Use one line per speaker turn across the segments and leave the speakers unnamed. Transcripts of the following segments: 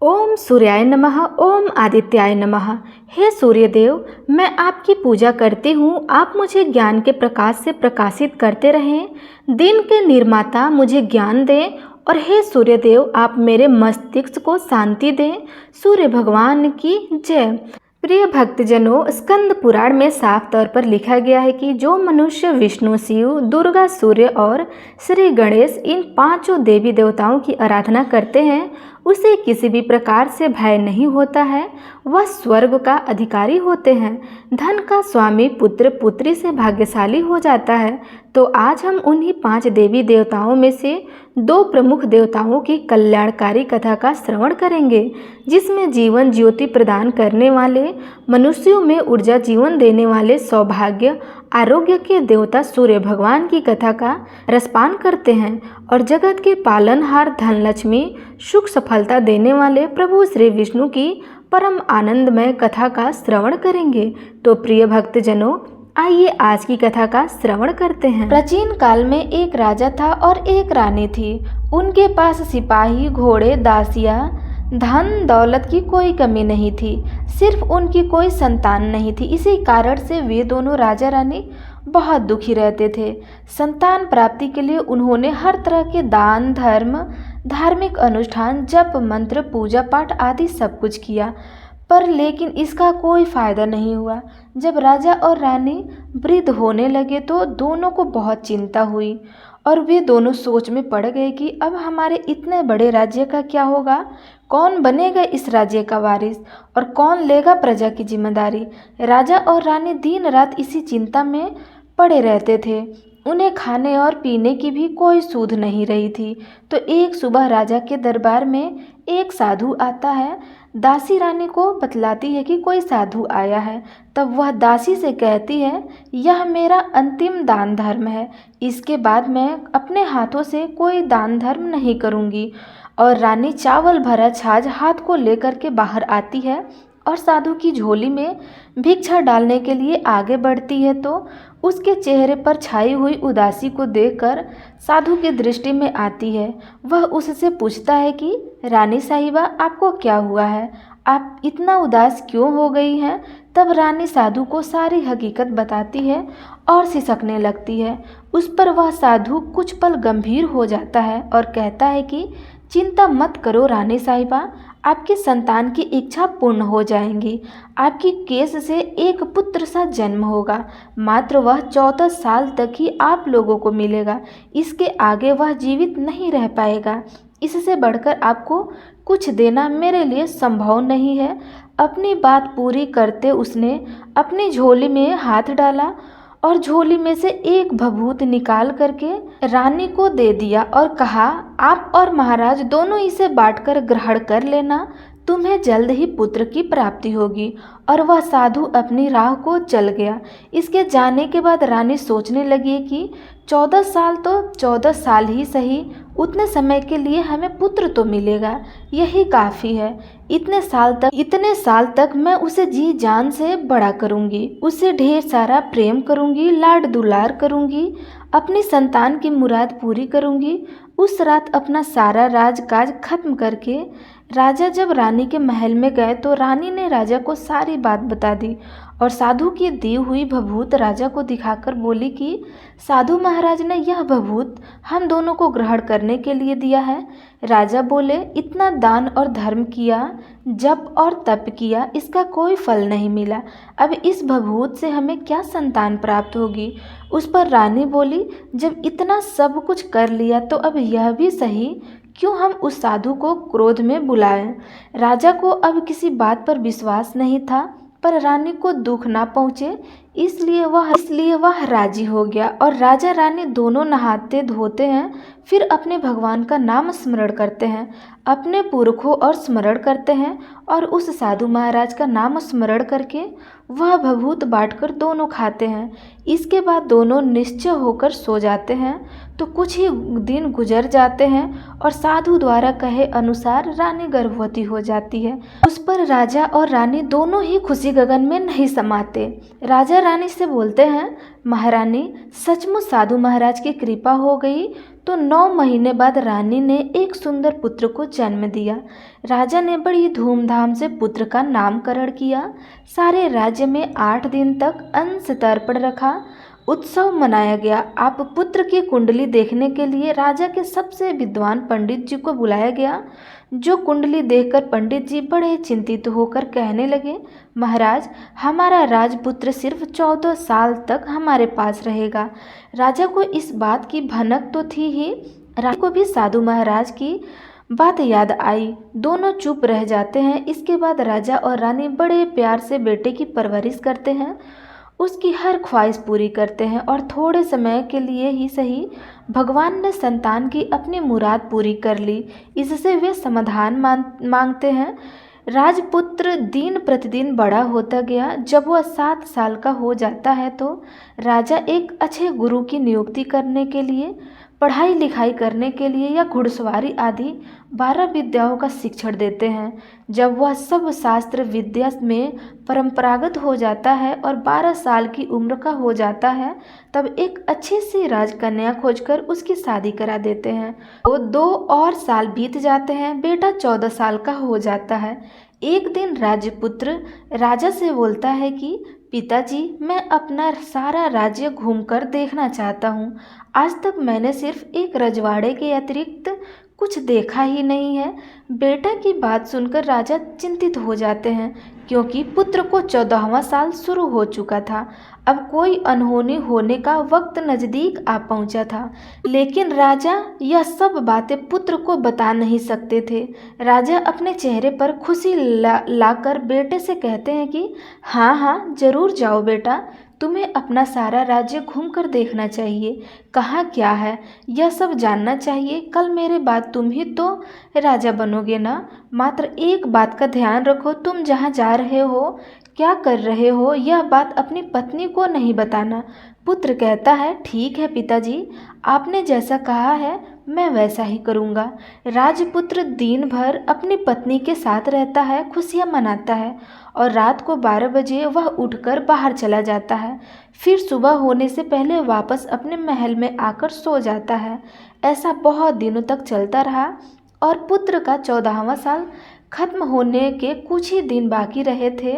ओम सूर्याय नमः। ओम आदित्याय नमः। हे सूर्यदेव, मैं आपकी पूजा करती हूँ। आप मुझे ज्ञान के प्रकाश से प्रकाशित करते रहें। दिन के निर्माता मुझे ज्ञान दें और हे सूर्यदेव, आप मेरे मस्तिष्क को शांति दें। सूर्य भगवान की जय। प्रिय भक्तजनों, स्कंद पुराण में साफ तौर पर लिखा गया है कि जो मनुष्य विष्णु, शिव, दुर्गा, सूर्य और श्री गणेश इन पांचों देवी देवताओं की आराधना करते हैं, उसे किसी भी प्रकार से भय नहीं होता है। वह स्वर्ग का अधिकारी होते हैं। धन का स्वामी पुत्र पुत्री से भाग्यशाली हो जाता है। तो आज हम उन्हीं 5 देवी देवताओं में से 2 प्रमुख देवताओं की कल्याणकारी कथा का श्रवण करेंगे, जिसमें जीवन ज्योति प्रदान करने वाले, मनुष्यों में ऊर्जा जीवन देने वाले, सौभाग्य आरोग्य के देवता सूर्य भगवान की कथा का रसपान करते हैं और जगत के पालनहार धनलक्ष्मी सुख सफलता देने वाले प्रभु श्री विष्णु की परम आनंदमय कथा का श्रवण करेंगे। तो प्रिय भक्तजनों, आइए आज की कथा का श्रवण करते हैं। प्राचीन काल में एक राजा था और एक रानी थी। उनके पास सिपाही, घोड़े, दासियां, धन दौलत की कोई कमी नहीं थी। सिर्फ उनकी कोई संतान नहीं थी। इसी कारण से वे दोनों राजा रानी बहुत दुखी रहते थे। संतान प्राप्ति के लिए उन्होंने हर तरह के दान, धर्म, धार्मिक अनुष्ठान, जप, मंत्र, पूजा पाठ आदि सब कुछ किया, पर लेकिन इसका कोई फायदा नहीं हुआ। जब राजा और रानी वृद्ध होने लगे तो दोनों को बहुत चिंता हुई और वे दोनों सोच में पड़ गए कि अब हमारे इतने बड़े राज्य का क्या होगा। कौन बनेगा इस राज्य का वारिस और कौन लेगा प्रजा की जिम्मेदारी। राजा और रानी दिन रात इसी चिंता में पड़े रहते थे। उन्हें खाने और पीने की भी कोई सूध नहीं रही थी। तो एक सुबह राजा के दरबार में एक साधु आता है। दासी रानी को बतलाती है कि कोई साधु आया है। तब वह दासी से कहती है, यह मेरा अंतिम दान धर्म है। इसके बाद मैं अपने हाथों से कोई दान धर्म नहीं करूँगी। और रानी चावल भरा छाछ हाथ को लेकर के बाहर आती है और साधु की झोली में भिक्षा डालने के लिए आगे बढ़ती है। तो उसके चेहरे पर छाई हुई उदासी को देखकर साधु की दृष्टि में आती है। वह उससे पूछता है कि रानी साहिबा, आपको क्या हुआ है? आप इतना उदास क्यों हो गई हैं? तब रानी साधु को सारी हकीकत बताती है और सिसकने लगती है। उस पर वह साधु कुछ पल गंभीर हो जाता है और कहता है कि चिंता मत करो रानी साहिबा, आपकी संतान की इच्छा पूर्ण हो जाएंगी। आपकी केस से एक पुत्र सा जन्म होगा। मात्र वह 14 साल तक ही आप लोगों को मिलेगा। इसके आगे वह जीवित नहीं रह पाएगा। इससे बढ़कर आपको कुछ देना मेरे लिए संभव नहीं है। अपनी बात पूरी करते उसने अपनी झोली में हाथ डाला और झोली में से एक भभूत निकाल करके रानी को दे दिया और कहा, आप और महाराज दोनों इसे बांटकर ग्रहण कर लेना। तुम्हें जल्द ही पुत्र की प्राप्ति होगी। और वह साधु अपनी राह को चल गया। इसके जाने के बाद रानी सोचने लगी कि 14 साल तो 14 साल ही सही, उतने समय के लिए हमें पुत्र तो मिलेगा, यही काफ़ी है। इतने साल तक मैं उसे जी जान से बड़ा करूँगी, उसे ढेर सारा प्रेम करूँगी, लाड दुलार करूँगी, अपनी संतान की मुराद पूरी करूँगी। उस रात अपना सारा राजकाज खत्म करके राजा जब रानी के महल में गए तो रानी ने राजा को सारी बात बता दी और साधु की दी हुई भभूत राजा को दिखाकर बोली कि साधु महाराज ने यह भभूत हम दोनों को ग्रहण करने के लिए दिया है। राजा बोले, इतना दान और धर्म किया, जप और तप किया, इसका कोई फल नहीं मिला। अब इस भभूत से हमें क्या संतान प्राप्त होगी? उस पर रानी बोली, जब इतना सब कुछ कर लिया तो अब यह भी सही, क्यों हम उस साधु को क्रोध में बुलाएं। राजा को अब किसी बात पर विश्वास नहीं था, पर रानी को दुख ना पहुँचे इसलिए वह राजी हो गया। और राजा रानी दोनों नहाते धोते हैं, फिर अपने भगवान का नाम स्मरण करते हैं, अपने पुरखों और स्मरण करते हैं और उस साधु महाराज का नाम स्मरण करके वह भभूत बांटकर दोनों खाते हैं। इसके बाद दोनों निश्चय होकर सो जाते हैं। तो कुछ ही दिन गुजर जाते हैं और साधु द्वारा कहे अनुसार रानी गर्भवती हो जाती है। उस पर राजा और रानी दोनों ही खुशी गगन में नहीं समाते। राजा रानी से बोलते हैं, महारानी, सचमुच साधु महाराज की कृपा हो गई तो 9 महीने बाद रानी ने एक सुंदर पुत्र को जन्म दिया। राजा ने बड़ी धूमधाम से पुत्र का नामकरण किया। सारे राज्य में 8 दिन तक अंश तर्पण रखा, उत्सव मनाया गया। आप पुत्र की कुंडली देखने के लिए राजा के सबसे विद्वान पंडित जी को बुलाया गया। जो कुंडली देखकर पंडित जी बड़े चिंतित होकर कहने लगे, महाराज, हमारा राजपुत्र सिर्फ 14 साल तक हमारे पास रहेगा। राजा को इस बात की भनक तो थी ही, राजा को भी साधु महाराज की बात याद आई। दोनों चुप रह जाते हैं। इसके बाद राजा और रानी बड़े प्यार से बेटे की परवरिश करते हैं, उसकी हर ख्वाहिश पूरी करते हैं और थोड़े समय के लिए ही सही भगवान ने संतान की अपनी मुराद पूरी कर ली। इससे वे समाधान मांगते हैं। राजपुत्र दिन प्रतिदिन बड़ा होता गया। जब वह 7 साल का हो जाता है तो राजा एक अच्छे गुरु की नियुक्ति करने के लिए, पढ़ाई लिखाई करने के लिए या घुड़सवारी आदि 12 विद्याओं का शिक्षण देते हैं। जब वह सब शास्त्र विद्या में परंपरागत हो जाता है और 12 साल की उम्र का हो जाता है, तब एक अच्छी सी राजकन्या खोजकर उसकी शादी करा देते हैं। वो 2 और साल बीत जाते हैं। बेटा 14 साल का हो जाता है। एक दिन राजपुत्र राजा से बोलता है कि पिताजी, मैं अपना सारा राज्य घूमकर देखना चाहता हूँ। आज तक मैंने सिर्फ एक रजवाड़े के अतिरिक्त कुछ देखा ही नहीं है। बेटा की बात सुनकर राजा चिंतित हो जाते हैं, क्योंकि पुत्र को 14वां साल शुरू हो चुका था। अब कोई अनहोनी होने का वक्त नज़दीक आ पहुंचा था, लेकिन राजा यह सब बातें पुत्र को बता नहीं सकते थे। राजा अपने चेहरे पर खुशी लाकर बेटे से कहते हैं कि हाँ हाँ, जरूर जाओ बेटा, तुम्हें अपना सारा राज्य घूमकर देखना चाहिए। कहाँ क्या है यह सब जानना चाहिए। कल मेरे बाद तुम ही तो राजा बनोगे ना। मात्र एक बात का ध्यान रखो, तुम जहाँ जा रहे हो, क्या कर रहे हो, यह बात अपनी पत्नी को नहीं बताना। पुत्र कहता है, ठीक है पिताजी, आपने जैसा कहा है मैं वैसा ही करूँगा। राजपुत्र दिन भर अपनी पत्नी के साथ रहता है, खुशियाँ मनाता है और रात को 12 बजे वह उठकर बाहर चला जाता है। फिर सुबह होने से पहले वापस अपने महल में आकर सो जाता है। ऐसा बहुत दिनों तक चलता रहा और पुत्र का 14वां साल खत्म होने के कुछ ही दिन बाकी रहे थे।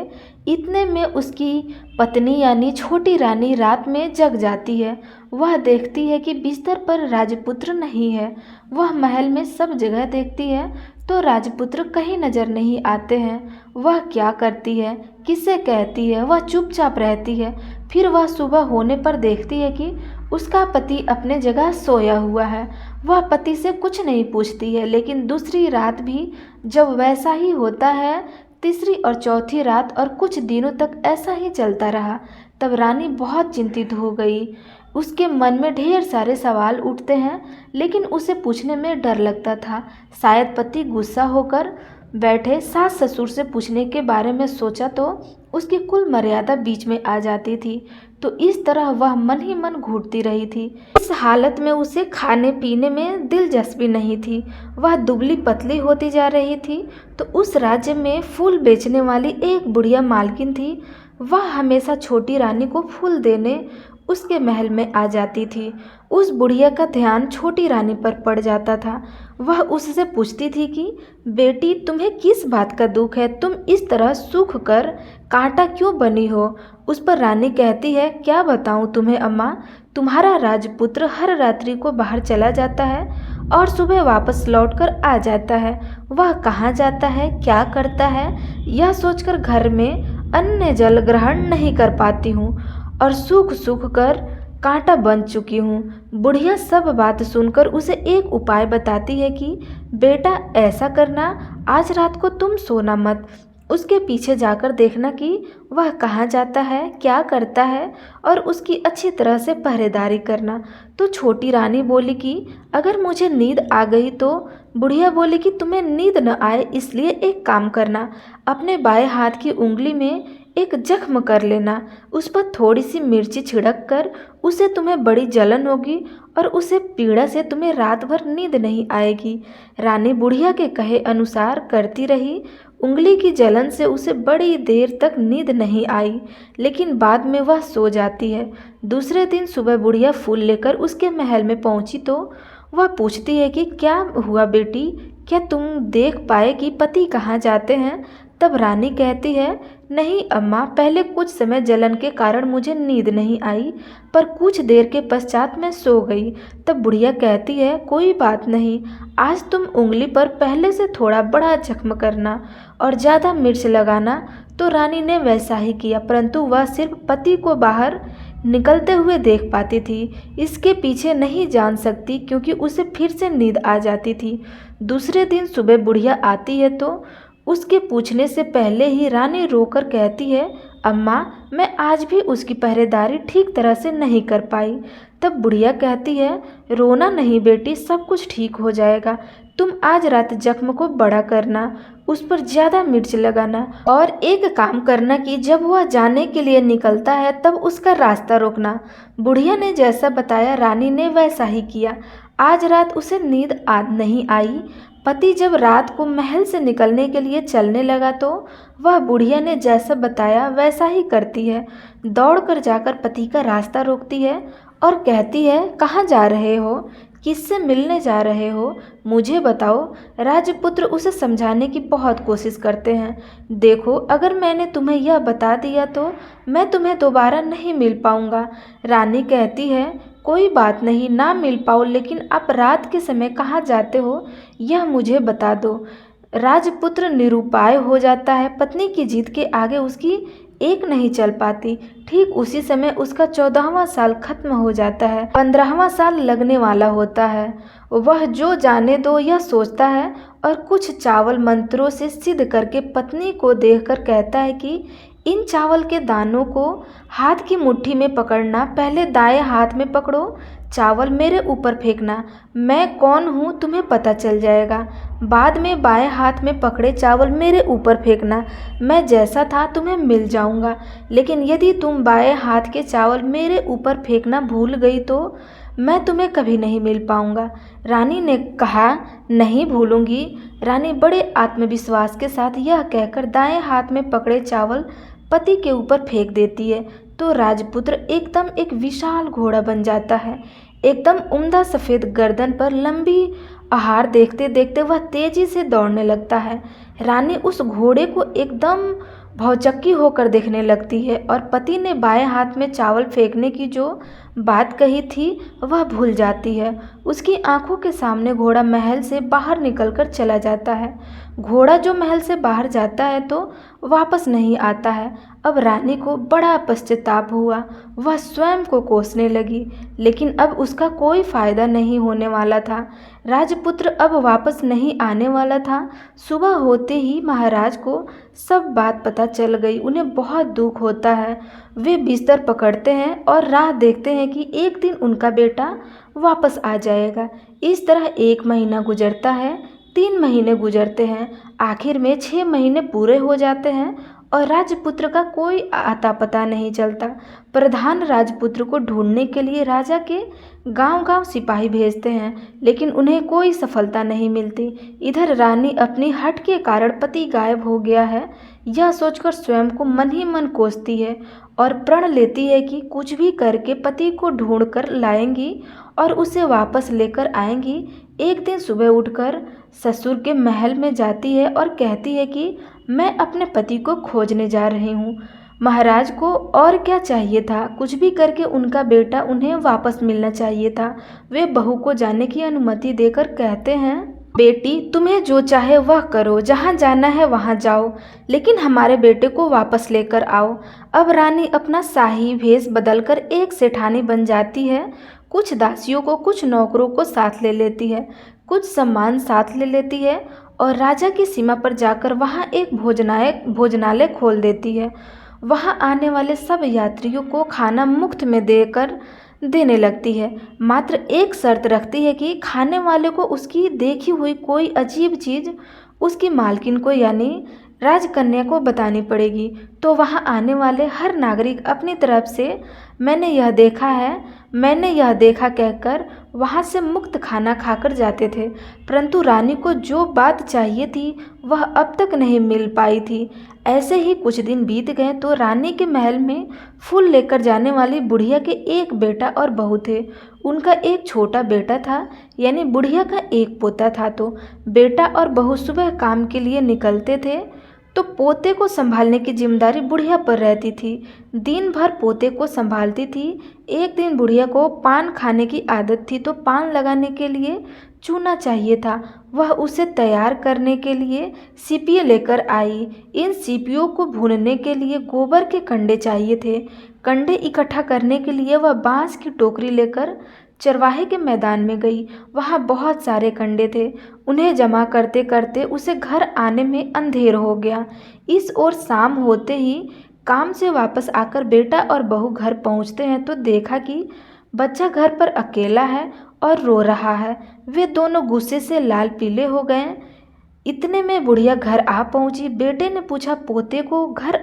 इतने में उसकी पत्नी यानी छोटी रानी रात में जग जाती है। वह देखती है कि बिस्तर पर राजपुत्र नहीं है। वह महल में सब जगह देखती है तो राजपुत्र कहीं नजर नहीं आते हैं। वह क्या करती है, किसे कहती है, वह चुपचाप रहती है। फिर वह सुबह होने पर देखती है कि उसका पति अपने जगह सोया हुआ है। वह पति से कुछ नहीं पूछती है, लेकिन दूसरी रात भी जब वैसा ही होता है, तीसरी और चौथी रात और कुछ दिनों तक ऐसा ही चलता रहा। तब रानी बहुत चिंतित हो गई। उसके मन में ढेर सारे सवाल उठते हैं, लेकिन उसे पूछने में डर लगता था। शायद पति गुस्सा होकर बैठे सास ससुर से पूछने के बारे में सोचा तो उसकी कुल मर्यादा बीच में आ जाती थी। तो इस तरह वह मन ही मन घूटती रही थी। इस हालत में उसे खाने पीने में दिलचस्पी नहीं थी। वह दुबली पतली होती जा रही थी। तो उस राज्य में फूल बेचने वाली एक बुढ़िया मालकिन थी। वह हमेशा छोटी रानी को फूल देने उसके महल में आ जाती थी। उस बुढ़िया का ध्यान छोटी रानी पर पड़ जाता था। वह उससे पूछती थी कि बेटी, तुम्हें किस बात का दुख है? तुम इस तरह सूख कर कांटा क्यों बनी हो? उस पर रानी कहती है, क्या बताऊं तुम्हें अम्मा, तुम्हारा राजपुत्र हर रात्रि को बाहर चला जाता है और सुबह वापस लौटकर आ जाता है। वह कहाँ जाता है, क्या करता है, यह सोचकर घर में अन्न जल ग्रहण नहीं कर पाती हूँ और सूख सूख कर कांटा बन चुकी हूँ। बुढ़िया सब बात सुनकर उसे एक उपाय बताती है कि बेटा ऐसा करना, आज रात को तुम सोना मत, उसके पीछे जाकर देखना कि वह कहाँ जाता है, क्या करता है और उसकी अच्छी तरह से पहरेदारी करना। तो छोटी रानी बोली कि अगर मुझे नींद आ गई तो? बुढ़िया बोली कि तुम्हें नींद न आए इसलिए एक काम करना, अपने बाएं हाथ की उंगली में एक जख्म कर लेना, उस पर थोड़ी सी मिर्ची छिड़क कर, उसे तुम्हें बड़ी जलन होगी और उसे पीड़ा से तुम्हें रात भर नींद नहीं आएगी। रानी बुढ़िया के कहे अनुसार करती रही। उंगली की जलन से उसे बड़ी देर तक नींद नहीं आई, लेकिन बाद में वह सो जाती है। दूसरे दिन सुबह बुढ़िया फूल लेकर उसके महल में पहुंची तो वह पूछती है कि क्या हुआ बेटी, क्या तुम देख पाए कि पति कहाँ जाते हैं? तब रानी कहती है, नहीं अम्मा, पहले कुछ समय जलन के कारण मुझे नींद नहीं आई, पर कुछ देर के पश्चात मैं सो गई। तब बुढ़िया कहती है, कोई बात नहीं, आज तुम उंगली पर पहले से थोड़ा बड़ा जख्म करना और ज़्यादा मिर्च लगाना। तो रानी ने वैसा ही किया, परंतु वह सिर्फ पति को बाहर निकलते हुए देख पाती थी, इसके पीछे नहीं जान सकती क्योंकि उसे फिर से नींद आ जाती थी। दूसरे दिन सुबह बुढ़िया आती है तो उसके पूछने से पहले ही रानी रोकर कहती है, अम्मा, मैं आज भी उसकी पहरेदारी ठीक तरह से नहीं कर पाई। तब बुढ़िया कहती है, रोना नहीं बेटी, सब कुछ ठीक हो जाएगा। तुम आज रात जख्म को बड़ा करना, उस पर ज़्यादा मिर्च लगाना और एक काम करना कि जब वह जाने के लिए निकलता है तब उसका रास्ता रोकना। बुढ़िया ने जैसा बताया रानी ने वैसा ही किया। आज रात उसे नींद नहीं आई। पति जब रात को महल से निकलने के लिए चलने लगा तो वह बुढ़िया ने जैसा बताया वैसा ही करती है। दौड़कर जाकर पति का रास्ता रोकती है और कहती है, कहाँ जा रहे हो, किससे मिलने जा रहे हो, मुझे बताओ। राजपुत्र उसे समझाने की बहुत कोशिश करते हैं। देखो, अगर मैंने तुम्हें यह बता दिया तो मैं तुम्हें दोबारा नहीं मिल पाऊंगा। रानी कहती है, कोई बात नहीं, ना मिल पाओ, लेकिन आप रात के समय कहाँ जाते हो यह मुझे बता दो। राजपुत्र निरुपाय हो जाता है। पत्नी की जिद के आगे उसकी एक नहीं चल पाती। ठीक उसी समय उसका 14वां साल खत्म हो जाता है। 15वां साल लगने वाला होता है। वह जो जाने दो यह सोचता है और कुछ चावल मंत्रों से सिद्ध करके पत्नी को देखकर कहता है कि इन चावल के दानों को हाथ की मुट्ठी में पकड़ना, पहले दाएं हाथ में पकड़ो, चावल मेरे ऊपर फेंकना, मैं कौन हूँ तुम्हें पता चल जाएगा। बाद में बाएं हाथ में पकड़े चावल मेरे ऊपर फेंकना, मैं जैसा था तुम्हें मिल जाऊंगा। लेकिन यदि तुम बाएं हाथ के चावल मेरे ऊपर फेंकना भूल गई तो मैं तुम्हें कभी नहीं मिल पाऊंगा। रानी ने कहा, नहीं भूलूंगी। रानी बड़े आत्मविश्वास के साथ यह कहकर दाएं हाथ में पकड़े चावल पति के ऊपर फेंक देती है तो राजपुत्र एकदम एक विशाल घोड़ा बन जाता है। एकदम उम्दा सफ़ेद गर्दन पर लंबी आहार देखते देखते वह तेजी से दौड़ने लगता है। रानी उस घोड़े को एकदम भौचक्की होकर देखने लगती है और पति ने बाएं हाथ में चावल फेंकने की जो बात कही थी वह भूल जाती है। उसकी आंखों के सामने घोड़ा महल से बाहर निकलकर चला जाता है। घोड़ा जो महल से बाहर जाता है तो वापस नहीं आता है। अब रानी को बड़ा पश्चाताप हुआ। वह स्वयं को कोसने लगी, लेकिन अब उसका कोई फायदा नहीं होने वाला था। राजपुत्र अब वापस नहीं आने वाला था। सुबह होते ही महाराज को सब बात पता चल गई। उन्हें बहुत दुख होता है। वे बिस्तर पकड़ते हैं और राह देखते हैं कि एक दिन उनका बेटा वापस आ जाएगा। इस तरह 1 महीना गुजरता है, 3 महीने गुजरते हैं, आखिर में 6 महीने पूरे हो जाते हैं और राजपुत्र का कोई आता पता नहीं चलता। प्रधान राजपुत्र को ढूंढने के लिए राजा के गांव-गांव सिपाही भेजते हैं, लेकिन उन्हें कोई सफलता नहीं मिलती। इधर रानी अपनी हठ के कारण पति गायब हो गया है यह सोचकर स्वयं को मन ही मन कोसती है और प्रण लेती है कि कुछ भी करके पति को ढूंढ कर लाएंगी और उसे वापस लेकर आएंगी। एक दिन सुबह उठकर ससुर के महल में जाती है और कहती है कि मैं अपने पति को खोजने जा रही हूँ। महाराज को और क्या चाहिए था, कुछ भी करके उनका बेटा उन्हें वापस मिलना चाहिए था। वे बहू को जाने की अनुमति देकर कहते हैं, बेटी तुम्हें जो चाहे वह करो, जहाँ जाना है वहाँ जाओ, लेकिन हमारे बेटे को वापस लेकर आओ। अब रानी अपना शाही भेष बदलकर एक सेठानी बन जाती है। कुछ दासियों को, कुछ नौकरों को साथ ले लेती है, कुछ सामान साथ ले लेती है और राजा की सीमा पर जाकर वहाँ एक भोजनालय खोल देती है। वहाँ आने वाले सब यात्रियों को खाना मुफ्त में देने लगती है। मात्र एक शर्त रखती है कि खाने वाले को उसकी देखी हुई कोई अजीब चीज़ उसकी मालकिन को यानी राजकन्या को बतानी पड़ेगी। तो वहाँ आने वाले हर नागरिक अपनी तरफ से मैंने यह देखा कहकर वहाँ से मुक्त खाना खाकर जाते थे, परंतु रानी को जो बात चाहिए थी वह अब तक नहीं मिल पाई थी। ऐसे ही कुछ दिन बीत गए तो रानी के महल में फूल लेकर जाने वाली बुढ़िया के एक बेटा और बहू थे। उनका एक छोटा बेटा था, यानी बुढ़िया का एक पोता था। तो बेटा और बहू सुबह काम के लिए निकलते थे तो पोते को संभालने की जिम्मेदारी बुढ़िया पर रहती थी। दिन भर पोते को संभालती थी। एक दिन बुढ़िया को पान खाने की आदत थी, तो पान लगाने के लिए चूना चाहिए था। वह उसे तैयार करने के लिए सीपियाँ लेकर आई। इन सीपियों को भूनने के लिए गोबर के कंडे चाहिए थे। कंडे इकट्ठा करने के लिए वह बांस की टोकरी लेकर चरवाहे के मैदान में गई। वहाँ बहुत सारे कंडे थे। उन्हें जमा करते करते उसे घर आने में अंधेर हो गया। इस ओर शाम होते ही काम से वापस आकर बेटा और बहू घर पहुँचते हैं तो देखा कि बच्चा घर पर अकेला है और रो रहा है। वे दोनों गुस्से से लाल पीले हो गए। इतने में बुढ़िया घर आ पहुंची। बेटे ने पूछा, पोते को घर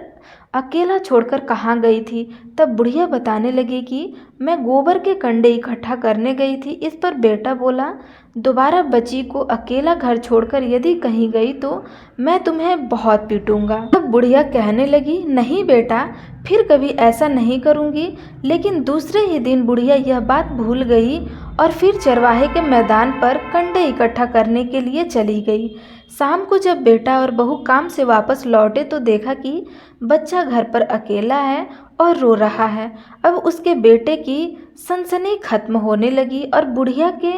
अकेला छोड़कर कहाँ गई थी? तब बुढ़िया बताने लगी कि मैं गोबर के कंडे इकट्ठा करने गई थी। इस पर बेटा बोला, दोबारा बच्ची को अकेला घर छोड़कर यदि कहीं गई तो मैं तुम्हें बहुत पीटूंगा। तब बुढ़िया कहने लगी, नहीं बेटा, फिर कभी ऐसा नहीं करूंगी। लेकिन दूसरे ही दिन बुढ़िया यह बात भूल गई और फिर चरवाहे के मैदान पर कंडे इकट्ठा करने के लिए चली गई। शाम को जब बेटा और बहू काम से वापस लौटे तो देखा कि बच्चा घर पर अकेला है और रो रहा है। अब उसके बेटे की सनसनी खत्म होने लगी और बुढ़िया के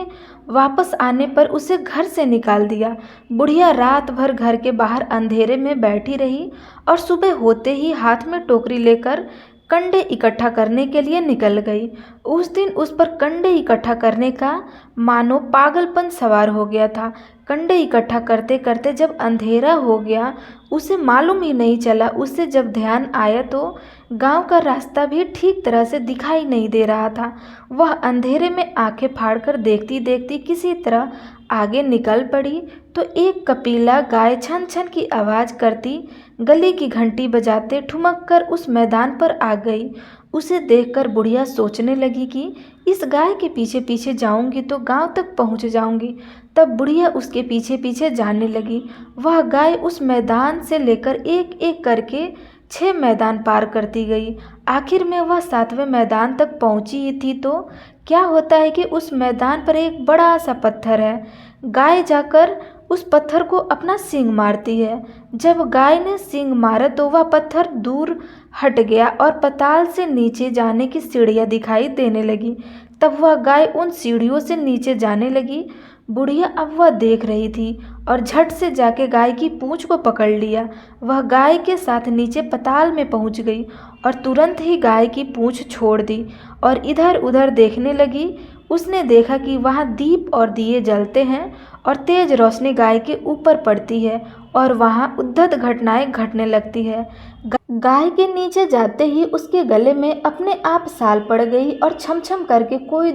वापस आने पर उसे घर से निकाल दिया। बुढ़िया रात भर घर के बाहर अंधेरे में बैठी रही और सुबह होते ही हाथ में टोकरी लेकर कंडे इकट्ठा करने के लिए निकल गई। उस दिन उस पर कंडे इकट्ठा करने का मानो पागलपन सवार हो गया था। कंडे इकट्ठा करते करते जब अंधेरा हो गया उसे मालूम ही नहीं चला। उससे जब ध्यान आया तो गांव का रास्ता भी ठीक तरह से दिखाई नहीं दे रहा था। वह अंधेरे में आंखें फाड़कर देखती देखती किसी तरह आगे निकल पड़ी तो एक कपिला गाय छन छन की आवाज़ करती गली की घंटी बजाते ठुमक कर उस मैदान पर आ गई। उसे देखकर बुढ़िया सोचने लगी कि इस गाय के पीछे पीछे जाऊंगी तो गांव तक पहुंच जाऊंगी। तब बुढ़िया उसके पीछे पीछे जाने लगी। वह गाय उस मैदान से लेकर एक एक करके 6 मैदान पार करती गई। आखिर में वह 7वें मैदान तक पहुंची ही थी तो क्या होता है कि उस मैदान पर एक बड़ा सा पत्थर है। गाय जाकर उस पत्थर को अपना सींग मारती है। जब गाय ने सींग मारा तो वह पत्थर दूर हट गया और पाताल से नीचे जाने की सीढ़ियाँ दिखाई देने लगी। तब वह गाय उन सीढ़ियों से नीचे जाने लगी। बुढ़िया अब वह देख रही थी और झट से जाके गाय की पूंछ को पकड़ लिया। वह गाय के साथ नीचे पाताल में पहुंच गई और तुरंत ही गाय की पूंछ छोड़ दी और इधर उधर देखने लगी। उसने देखा कि वहाँ दीप और दिए जलते हैं और तेज रोशनी गाय के ऊपर पड़ती है और वहाँ उद्भट घटनाएं घटने लगती है। गाय के नीचे जाते ही उसके गले में अपने आप साल पड़ गई और छम छम करके कोई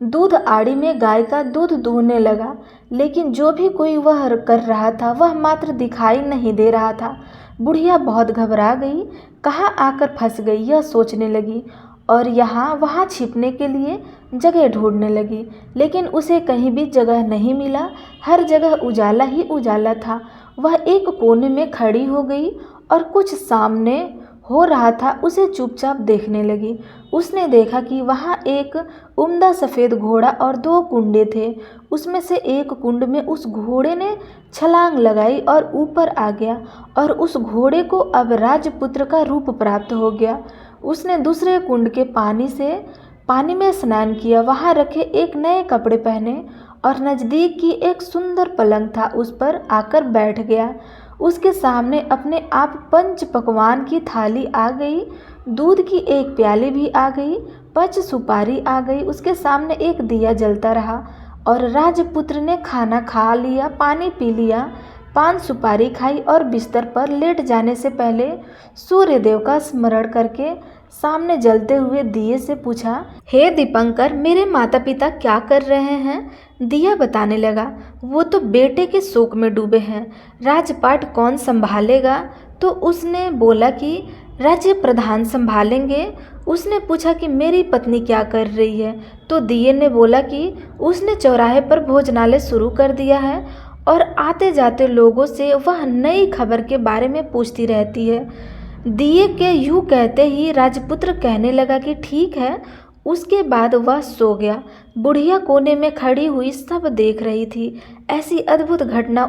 दूध आड़ी में गाय का दूध दूहने लगा। लेकिन जो भी कोई वह कर रहा था वह मात्र दिखाई नहीं दे रहा था। बुढ़िया बहुत घबरा गई, कहाँ आकर फंस गई यह सोचने लगी और यहाँ वहाँ छिपने के लिए जगह ढूंढने लगी। लेकिन उसे कहीं भी जगह नहीं मिला। हर जगह उजाला ही उजाला था। वह एक कोने में खड़ी हो गई और कुछ सामने हो रहा था उसे चुपचाप देखने लगी। उसने देखा कि वहाँ एक उम्दा सफ़ेद घोड़ा और 2 कुंडे थे। उसमें से एक कुंड में उस घोड़े ने छलांग लगाई और ऊपर आ गया और उस घोड़े को अब राजपुत्र का रूप प्राप्त हो गया। उसने दूसरे कुंड के पानी में स्नान किया। वहाँ रखे एक नए कपड़े पहने और नज़दीक की एक सुंदर पलंग था उस पर आकर बैठ गया। उसके सामने अपने आप 5 पकवान की थाली आ गई, दूध की एक प्याली भी आ गई, 5 सुपारी आ गई। उसके सामने एक दिया जलता रहा और राजपुत्र ने खाना खा लिया, पानी पी लिया, 5 सुपारी खाई और बिस्तर पर लेट जाने से पहले सूर्यदेव का स्मरण करके सामने जलते हुए दिए से पूछा, हे दीपंकर, मेरे माता पिता क्या कर रहे हैं? दिया बताने लगा, वो तो बेटे के शोक में डूबे हैं, राजपाट कौन संभालेगा? तो उसने बोला कि राज्य प्रधान संभालेंगे? उसने पूछा कि मेरी पत्नी क्या कर रही है। तो दिये ने बोला कि उसने चौराहे पर भोजनालय शुरू कर दिया है और आते जाते लोगों से वह नई खबर के बारे में पूछती रहती है। दिये के यूं कहते ही राजपुत्र कहने लगा कि ठीक है। उसके बाद वह सो गया। बुढ़िया कोने में खड़ी हुई सब देख रही थी। ऐसी अद्भुत घटना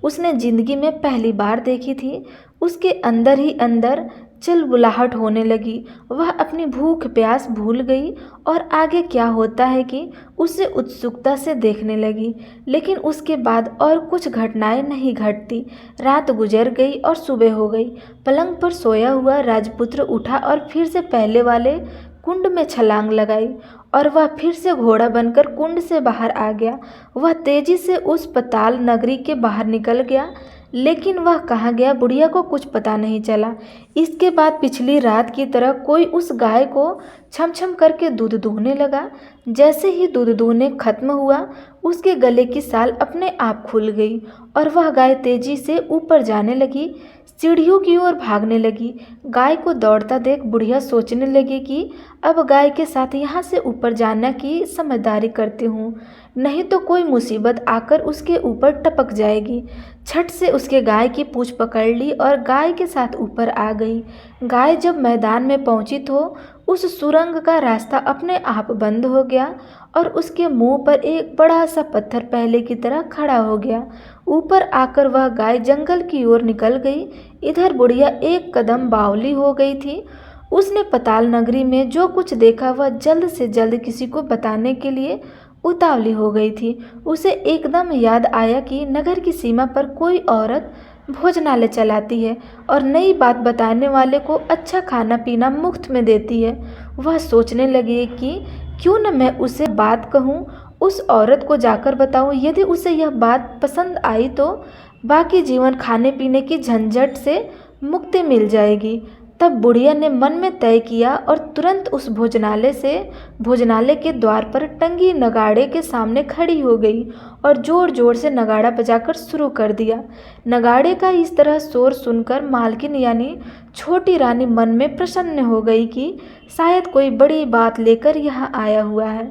उसने जिंदगी में पहली बार देखी थी। उसके अंदर ही अंदर चिलबुलाहट होने लगी। वह अपनी भूख प्यास भूल गई और आगे क्या होता है कि उसे उत्सुकता से देखने लगी। लेकिन उसके बाद और कुछ घटनाएं नहीं घटती। रात गुजर गई और सुबह हो गई। पलंग पर सोया हुआ राजपुत्र उठा और फिर से पहले वाले कुंड में छलांग लगाई और वह फिर से घोड़ा बनकर कुंड से बाहर आ गया। वह तेजी से उस पाताल नगरी के बाहर निकल गया, लेकिन वह कहाँ गया बुढ़िया को कुछ पता नहीं चला। इसके बाद पिछली रात की तरह कोई उस गाय को छम छम करके दूध दूहने लगा। जैसे ही दूध दूहने खत्म हुआ, उसके गले की साल अपने आप खुल गई और वह गाय तेजी से ऊपर जाने लगी, सीढ़ियों की ओर भागने लगी। गाय को दौड़ता देख बुढ़िया सोचने लगी कि अब गाय के साथ यहाँ से ऊपर जाना की समझदारी करती हूँ, नहीं तो कोई मुसीबत आकर उसके ऊपर टपक जाएगी। झट से उसके गाय की पूंछ पकड़ ली और गाय के साथ ऊपर आ गई। गाय जब मैदान में पहुंची तो उस सुरंग का रास्ता अपने आप बंद हो गया और उसके मुंह पर एक बड़ा सा पत्थर पहले की तरह खड़ा हो गया। ऊपर आकर वह गाय जंगल की ओर निकल गई। इधर बुढ़िया एक कदम बावली हो गई थी। उसने पाताल नगरी में जो कुछ देखा वह जल्द से जल्द किसी को बताने के लिए उतावली हो गई थी। उसे एकदम याद आया कि नगर की सीमा पर कोई औरत भोजनालय चलाती है और नई बात बताने वाले को अच्छा खाना पीना मुफ्त में देती है। वह सोचने लगी कि क्यों न मैं उसे बात कहूँ, उस औरत को जाकर बताऊँ। यदि उसे यह बात पसंद आई तो बाकी जीवन खाने पीने की झंझट से मुक्ति मिल जाएगी। तब बुढ़िया ने मन में तय किया और तुरंत उस भोजनालय के द्वार पर टंगी नगाड़े के सामने खड़ी हो गई और जोर जोर से नगाड़ा बजाकर शुरू कर दिया। नगाड़े का इस तरह शोर सुनकर मालकिन यानी छोटी रानी मन में प्रसन्न हो गई कि शायद कोई बड़ी बात लेकर यहाँ आया हुआ है।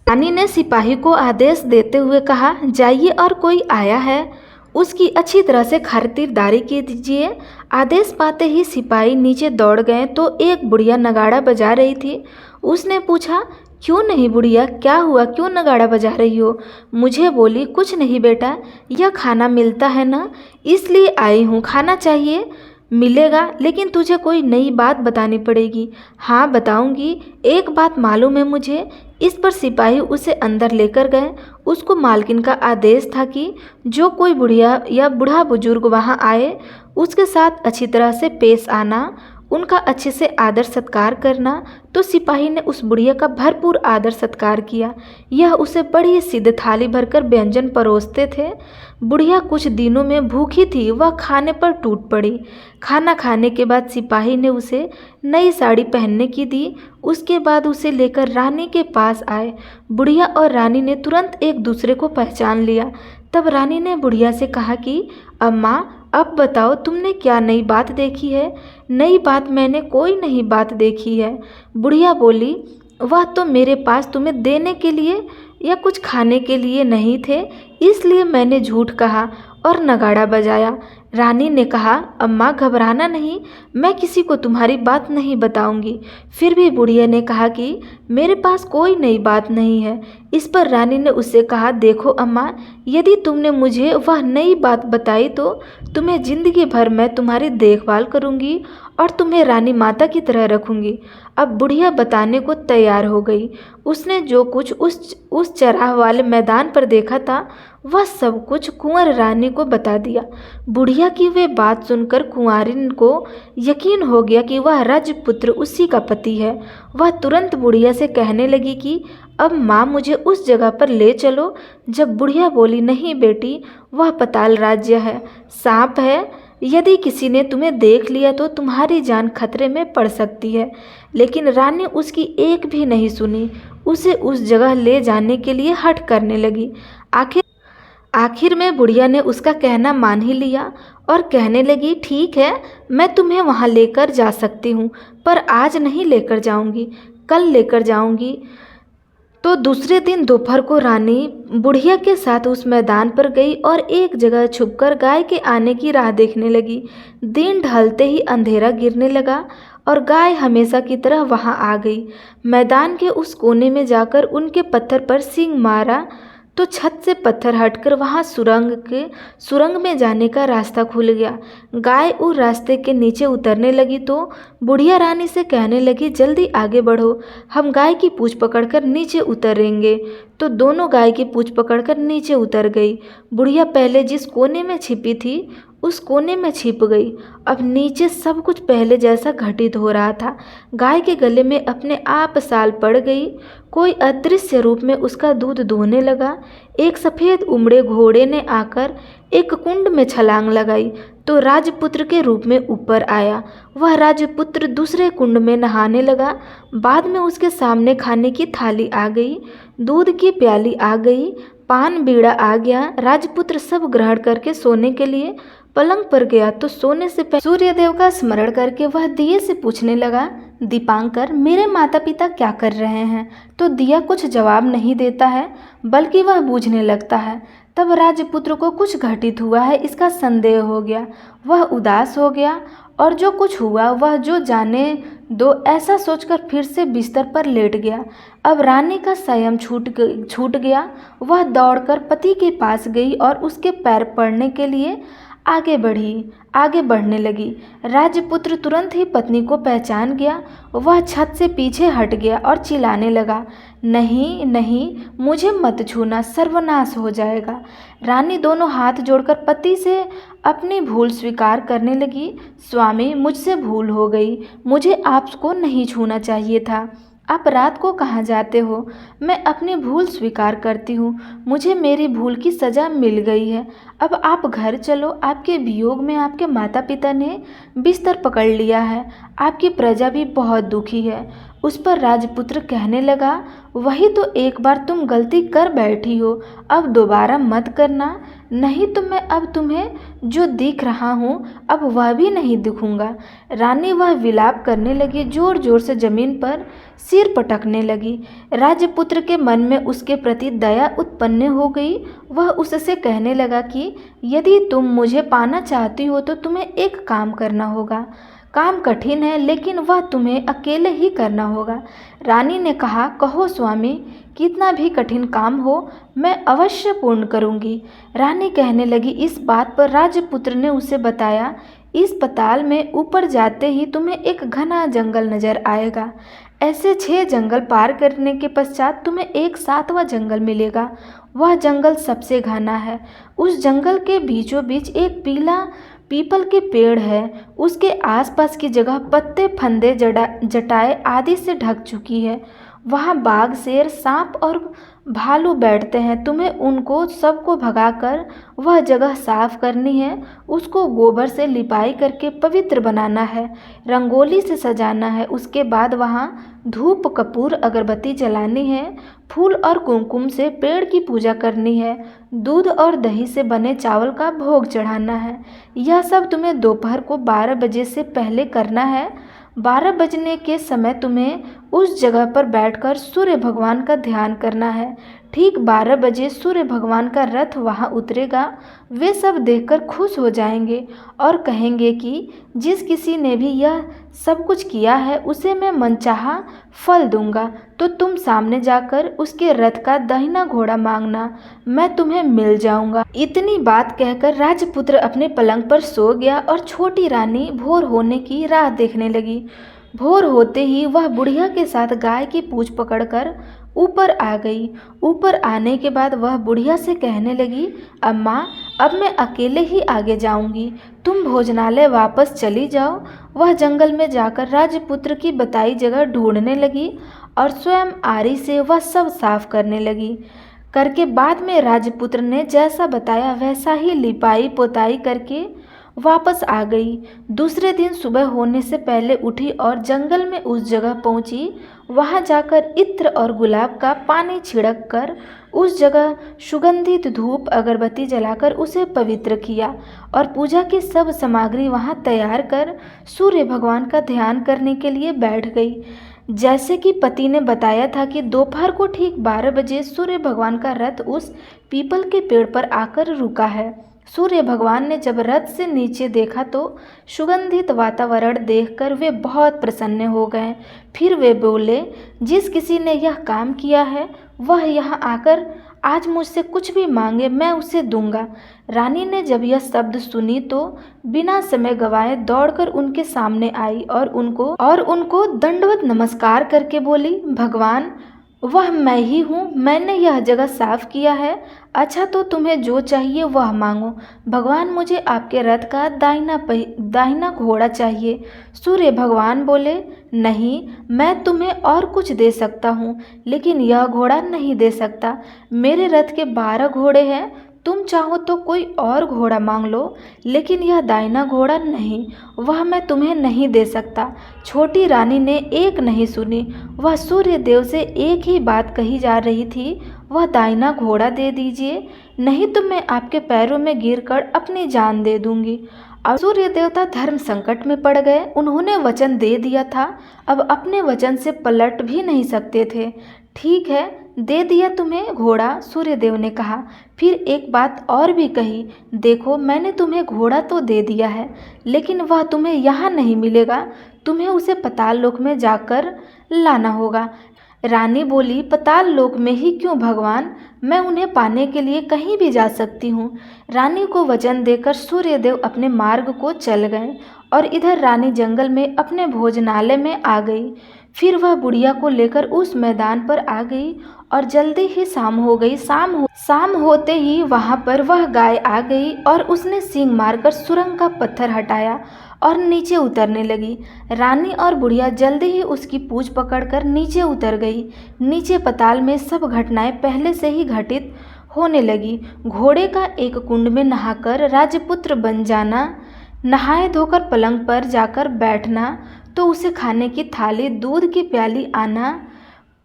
रानी ने सिपाही को आदेश देते हुए कहा, जाइए और कोई आया है उसकी अच्छी तरह से खातिरदारी कीजिए। आदेश पाते ही सिपाही नीचे दौड़ गए तो एक बुढ़िया नगाड़ा बजा रही थी। उसने पूछा, क्यों नहीं बुढ़िया, क्या हुआ, क्यों नगाड़ा बजा रही हो? मुझे बोली, कुछ नहीं बेटा, यह खाना मिलता है ना, इसलिए आई हूँ। खाना चाहिए? मिलेगा, लेकिन तुझे कोई नई बात बतानी पड़ेगी। हाँ बताऊंगी, एक बात मालूम है मुझे। इस पर सिपाही उसे अंदर लेकर गए। उसको मालकिन का आदेश था कि जो कोई बुढ़िया या बूढ़ा बुजुर्ग वहाँ आए उसके साथ अच्छी तरह से पेश आना, उनका अच्छे से आदर सत्कार करना। तो सिपाही ने उस बुढ़िया का भरपूर आदर सत्कार किया। यह उसे बड़ी सिद्ध थाली भरकर व्यंजन परोसते थे। बुढ़िया कुछ दिनों में भूखी थी, वह खाने पर टूट पड़ी। खाना खाने के बाद सिपाही ने उसे नई साड़ी पहनने की दी। उसके बाद उसे लेकर रानी के पास आए। बुढ़िया और रानी ने तुरंत एक दूसरे को पहचान लिया। तब रानी ने बुढ़िया से कहा कि अम्मा, अब बताओ तुमने क्या नई बात देखी है? नई बात मैंने कोई नई बात देखी है। बुढ़िया बोली, वह तो मेरे पास तुम्हें देने के लिए या कुछ खाने के लिए नहीं थे, इसलिए मैंने झूठ कहा और नगाड़ा बजाया। रानी ने कहा, अम्मा घबराना नहीं, मैं किसी को तुम्हारी बात नहीं बताऊंगी। फिर भी बुढ़िया ने कहा कि मेरे पास कोई नई बात नहीं है। इस पर रानी ने उससे कहा, देखो अम्मा, यदि तुमने मुझे वह नई बात बताई तो तुम्हें जिंदगी भर मैं तुम्हारी देखभाल करूंगी और तुम्हें रानी माता की तरह रखूंगी। अब बुढ़िया बताने को तैयार हो गई। उसने जो कुछ उस चराह वाले मैदान पर देखा था वह सब कुछ कुंवर रानी को बता दिया। बुढ़िया की वे बात सुनकर कुंवारिन को यकीन हो गया कि वह राजपुत्र उसी का पति है। वह तुरंत बुढ़िया से कहने लगी कि अब माँ मुझे उस जगह पर ले चलो। जब बुढ़िया बोली, नहीं बेटी, वह पाताल राज्य है, सांप है, यदि किसी ने तुम्हें देख लिया तो तुम्हारी जान खतरे में पड़ सकती है। लेकिन रानी उसकी एक भी नहीं सुनी, उसे उस जगह ले जाने के लिए हठ करने लगी। आखिर में बुढ़िया ने उसका कहना मान ही लिया और कहने लगी, ठीक है, मैं तुम्हें वहाँ लेकर जा सकती हूँ, पर आज नहीं लेकर जाऊँगी, कल लेकर जाऊँगी। तो दूसरे दिन दोपहर को रानी बुढ़िया के साथ उस मैदान पर गई और एक जगह छुपकर गाय के आने की राह देखने लगी। दिन ढलते ही अंधेरा गिरने लगा और गाय हमेशा की तरह वहां आ गई। मैदान के उस कोने में जाकर उनके पत्थर पर सींग मारा तो छत से पत्थर हटकर वहां सुरंग में जाने का रास्ता खुल गया। गाय उस रास्ते के नीचे उतरने लगी तो बुढ़िया रानी से कहने लगी, जल्दी आगे बढ़ो, हम गाय की पूंछ पकड़कर नीचे उतरेंगे। तो दोनों गाय की पूंछ पकड़कर नीचे उतर गई। बुढ़िया पहले जिस कोने में छिपी थी उस कोने में छिप गई। अब नीचे सब कुछ पहले जैसा घटित हो रहा था। गाय के गले में अपने आप साल पड़ गई। कोई अदृश्य रूप में उसका दूध दूहने लगा। एक सफ़ेद उमड़े घोड़े ने आकर एक कुंड में छलांग लगाई तो राजपुत्र के रूप में ऊपर आया। वह राजपुत्र दूसरे कुंड में नहाने लगा। बाद में उसके सामने खाने की थाली आ गई, दूध की प्याली आ गई, पान बीड़ा आ गया। राजपुत्र सब ग्रहण करके सोने के लिए पलंग पर गया तो सोने से पहले सूर्यदेव का स्मरण करके वह दिए से पूछने लगा, दीपांकर, मेरे माता पिता क्या कर रहे हैं? तो दिया कुछ जवाब नहीं देता है बल्कि वह बूझने लगता है। तब राजपुत्र को कुछ घटित हुआ है इसका संदेह हो गया। वह उदास हो गया और जो कुछ हुआ वह जो जाने दो ऐसा सोचकर फिर से बिस्तर पर लेट गया। अब रानी का संयम छूट गया। वह दौड़कर पति के पास गई और उसके पैर पड़ने के लिए आगे बढ़ने लगी। राजपुत्र तुरंत ही पत्नी को पहचान गया। वह छत से पीछे हट गया और चिल्लाने लगा, नहीं नहीं, मुझे मत छूना, सर्वनाश हो जाएगा। रानी दोनों हाथ जोड़कर पति से अपनी भूल स्वीकार करने लगी। स्वामी, मुझसे भूल हो गई, मुझे आपको नहीं छूना चाहिए था। आप रात को कहाँ जाते हो? मैं अपनी भूल स्वीकार करती हूँ, मुझे मेरी भूल की सज़ा मिल गई है। अब आप घर चलो, आपके वियोग में आपके माता पिता ने बिस्तर पकड़ लिया है, आपकी प्रजा भी बहुत दुखी है। उस पर राजपुत्र कहने लगा, वही तो एक बार तुम गलती कर बैठी हो, अब दोबारा मत करना, नहीं तो मैं अब तुम्हें जो दिख रहा हूँ अब वह भी नहीं दिखूंगा। रानी वह विलाप करने लगी, जोर जोर से जमीन पर सिर पटकने लगी। राजपुत्र के मन में उसके प्रति दया उत्पन्न हो गई। वह उससे कहने लगा कि यदि तुम मुझे पाना चाहती हो तो तुम्हें एक काम करना होगा। काम कठिन है लेकिन वह तुम्हें अकेले ही करना होगा। रानी ने कहा, कहो स्वामी, कितना भी कठिन काम हो मैं अवश्य पूर्ण करूंगी। रानी कहने लगी, इस बात पर राजपुत्र ने उसे बताया, इस पताल में ऊपर जाते ही तुम्हें एक घना जंगल नजर आएगा। ऐसे 6 जंगल पार करने के पश्चात तुम्हें एक 7वां जंगल मिलेगा। वह जंगल सबसे घना है। उस जंगल के बीचों बीच एक पीपल के पेड़ है। उसके आसपास की जगह पत्ते, फंदे, जटाएं आदि से ढक चुकी है। वहाँ बाघ, शेर, सांप और भालू बैठते हैं। तुम्हें उनको सबको भगाकर वह जगह साफ करनी है। उसको गोबर से लिपाई करके पवित्र बनाना है, रंगोली से सजाना है। उसके बाद वहाँ धूप, कपूर, अगरबत्ती जलानी है, फूल और कुमकुम से पेड़ की पूजा करनी है, दूध और दही से बने चावल का भोग चढ़ाना है। यह सब तुम्हें दोपहर को 12 बजे से पहले करना है। 12 बजने के समय तुम्हें उस जगह पर बैठकर सूर्य भगवान का ध्यान करना है। ठीक 12 बजे सूर्य भगवान का रथ वहाँ उतरेगा। वे सब देखकर खुश हो जाएंगे और कहेंगे कि जिस किसी ने भी यह सब कुछ किया है उसे मैं मनचाहा फल दूंगा। तो तुम सामने जाकर उसके रथ का दाहिना घोड़ा मांगना, मैं तुम्हें मिल जाऊंगा। इतनी बात कहकर राजपुत्र अपने पलंग पर सो गया और छोटी रानी भोर होने की राह देखने लगी। भोर होते ही वह बुढ़िया के साथ गाय की पूंछ पकड़कर ऊपर आ गई। ऊपर आने के बाद वह बुढ़िया से कहने लगी, अम्मा, अब मैं अकेले ही आगे जाऊंगी, तुम भोजनालय वापस चली जाओ। वह जंगल में जाकर राजपुत्र की बताई जगह ढूंढने लगी और स्वयं आरी से वह सब साफ करने लगी। करके बाद में राजपुत्र ने जैसा बताया वैसा ही लिपाई पोताई करके वापस आ गई। दूसरे दिन सुबह होने से पहले उठी और जंगल में उस जगह पहुंची। वहां जाकर इत्र और गुलाब का पानी छिड़क कर उस जगह सुगंधित धूप अगरबत्ती जलाकर उसे पवित्र किया और पूजा की सब सामग्री वहां तैयार कर सूर्य भगवान का ध्यान करने के लिए बैठ गई। जैसे कि पति ने बताया था कि दोपहर को ठीक 12 बजे सूर्य भगवान का रथ उस पीपल के पेड़ पर आकर रुका है। सूर्य भगवान ने जब रथ से नीचे देखा तो सुगंधित वातावरण देखकर वे बहुत प्रसन्न हो गए। फिर वे बोले, जिस किसी ने यह काम किया है वह यहाँ आकर आज मुझसे कुछ भी मांगे मैं उसे दूंगा। रानी ने जब यह शब्द सुनी तो बिना समय गवाए दौड़कर उनके सामने आई और उनको दंडवत नमस्कार करके बोली, भगवान वह मैं ही हूँ, मैंने यह जगह साफ किया है। अच्छा तो तुम्हें जो चाहिए वह मांगो। भगवान मुझे आपके रथ का दाहिना घोड़ा चाहिए। सूर्य भगवान बोले, नहीं, मैं तुम्हें और कुछ दे सकता हूँ लेकिन यह घोड़ा नहीं दे सकता। मेरे रथ के 12 घोड़े हैं, तुम चाहो तो कोई और घोड़ा मांग लो लेकिन यह दाहिना घोड़ा नहीं, वह मैं तुम्हें नहीं दे सकता। छोटी रानी ने एक नहीं सुनी। वह सूर्य देव से एक ही बात कही जा रही थी, वह दाहिना घोड़ा दे दीजिए, नहीं तो मैं आपके पैरों में गिरकर अपनी जान दे दूंगी। अब सूर्य देवता धर्म संकट में पड़ गए। उन्होंने वचन दे दिया था, अब अपने वचन से पलट भी नहीं सकते थे। ठीक है, दे दिया तुम्हें घोड़ा, सूर्यदेव ने कहा। फिर एक बात और भी कही, देखो मैंने तुम्हें घोड़ा तो दे दिया है लेकिन वह तुम्हें यहाँ नहीं मिलेगा, तुम्हें उसे पाताल लोक में जाकर लाना होगा। रानी बोली, पाताल लोक में ही क्यों भगवान, मैं उन्हें पाने के लिए कहीं भी जा सकती हूँ। रानी को वचन देकर सूर्यदेव अपने मार्ग को चल गए और इधर रानी जंगल में अपने भोजनालय में आ गई। फिर वह बुढ़िया को लेकर उस मैदान पर आ गई और जल्दी ही शाम हो गई। शाम होते ही वहां पर वह गाय आ गई और उसने सींग मारकर सुरंग का पत्थर हटाया और नीचे उतरने लगी। रानी और बुढ़िया जल्दी ही उसकी पूंछ पकड़कर नीचे उतर गई। नीचे पाताल में सब घटनाएं पहले से ही घटित होने लगी। घोड़े का एक कुंड में नहाकर राजपुत्र बन जाना, नहाए धोकर पलंग पर जाकर बैठना, तो उसे खाने की थाली, दूध की प्याली आना,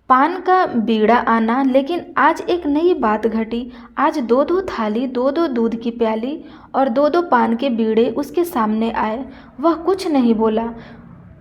पान का बीड़ा आना। लेकिन आज एक नई बात घटी। आज 2-2 थाली, 2-2 दूध की प्याली और 2-2 पान के बीड़े उसके सामने आए। वह कुछ नहीं बोला।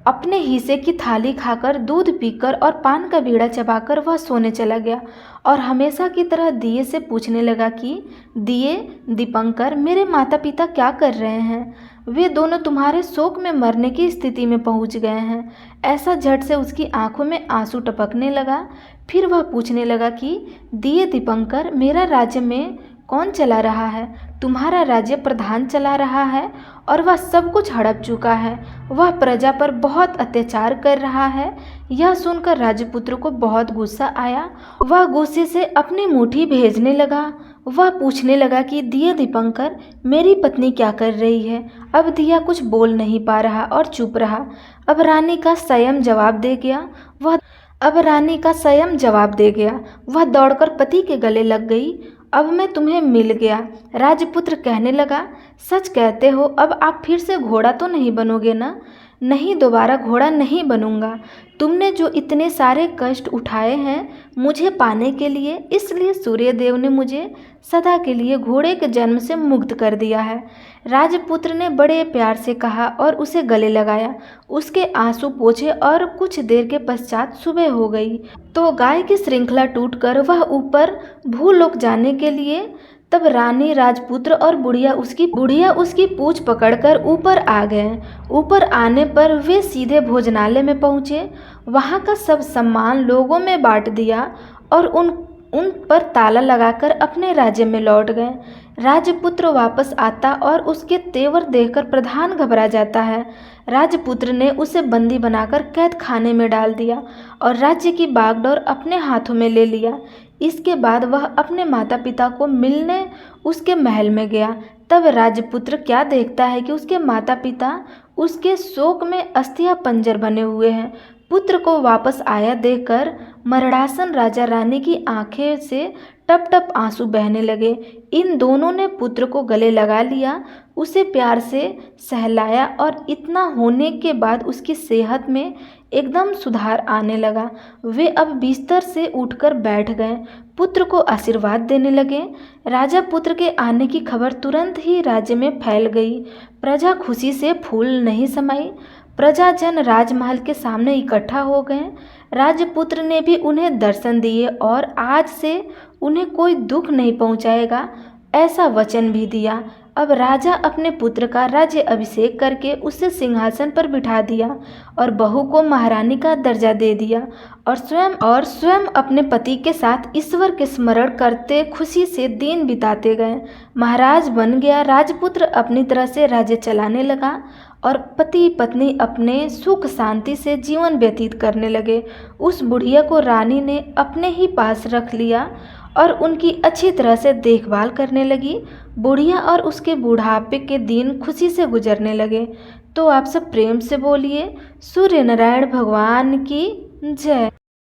अपने हिस्से की थाली खाकर, दूध पीकर और पान का बीड़ा चबाकर वह सोने चला गया और हमेशा की तरह दिए से पूछने लगा कि दिए, दीपंकर, मेरे माता पिता क्या कर रहे हैं? वे दोनों तुम्हारे शोक में मरने की स्थिति में पहुंच गए हैं। ऐसा झट से उसकी आंखों में आंसू टपकने लगा। फिर वह पूछने लगा कि दिए, दीपंकर, मेरा राज्य में कौन चला रहा है? तुम्हारा राज्य प्रधान चला रहा है और वह सब कुछ हड़प चुका है। वह प्रजा पर बहुत अत्याचार कर रहा है। यह सुनकर राजपुत्र को बहुत गुस्सा आया। वह गुस्से से अपनी मुट्ठी भेजने लगा। वह पूछने लगा कि दिए, दीपंकर, मेरी पत्नी क्या कर रही है? अब दिया कुछ बोल नहीं पा रहा और चुप रहा। अब रानी का स्वयं जवाब दे गया। वह दौड़कर पति के गले लग गई। अब मैं तुम्हें मिल गया। राजपुत्र कहने लगा, सच कहते हो, अब आप फिर से घोड़ा तो नहीं बनोगे ना? नहीं, दोबारा घोड़ा नहीं बनूंगा। तुमने जो इतने सारे कष्ट उठाए हैं मुझे पाने के लिए, इसलिए सूर्यदेव ने मुझे सदा के लिए घोड़े के जन्म से मुक्त कर दिया है। राजपुत्र ने बड़े प्यार से कहा और उसे गले लगाया, उसके आंसू पोंछे और कुछ देर के पश्चात सुबह हो गई तो गाय की श्रृंखला टूटकर वह ऊपर भूलोक जाने के लिए। तब रानी, राजपुत्र और बुढ़िया उसकी पूंछ पकड़कर ऊपर आ गए। ऊपर आने पर वे सीधे भोजनालय में पहुँचे। वहाँ का सब सामान लोगों में बांट दिया और उन पर ताला लगाकर अपने राज्य में लौट गए। राजपुत्र वापस आता और उसके तेवर देखकर प्रधान घबरा जाता है। राजपुत्र ने उसे बंदी बनाकर कैद खाने में डाल दिया और राज्य की बागडोर अपने हाथों में ले लिया। इसके बाद वह अपने माता पिता को मिलने उसके महल में गया। तब राजपुत्र क्या देखता है कि उसके माता पिता उसके शोक में अस्थिया पंजर बने हुए हैं। पुत्र को वापस आया देखकर मरड़ासन राजा रानी की आंखें से टप टप आंसू बहने लगे। इन दोनों ने पुत्र को गले लगा लिया, उसे प्यार से सहलाया और इतना होने के बाद उसकी सेहत में एकदम सुधार आने लगा। वे अब बिस्तर से उठकर बैठ गए, पुत्र को आशीर्वाद देने लगे। राजा पुत्र के आने की खबर तुरंत ही राज्य में फैल गई। प्रजा खुशी से फूल नहीं समाई। प्रजाजन राजमहल के सामने इकट्ठा हो गए। राजपुत्र ने भी उन्हें दर्शन दिए और आज से उन्हें कोई दुख नहीं पहुंचाएगा, ऐसा वचन भी दिया। अब राजा अपने पुत्र का राज्य अभिषेक करके उसे सिंहासन पर बिठा दिया और बहू को महारानी का दर्जा दे दिया और स्वयं अपने पति के साथ ईश्वर के स्मरण करते खुशी से दिन बिताते गए। महाराज बन गया। राजपुत्र अपनी तरह से राज्य चलाने लगा और पति पत्नी अपने सुख शांति से जीवन व्यतीत करने लगे। उस बुढ़िया को रानी ने अपने ही पास रख लिया और उनकी अच्छी तरह से देखभाल करने लगी। बुढ़िया और उसके बुढ़ापे के दिन खुशी से गुजरने लगे। तो आप सब प्रेम से बोलिए सूर्य नारायण भगवान की जय।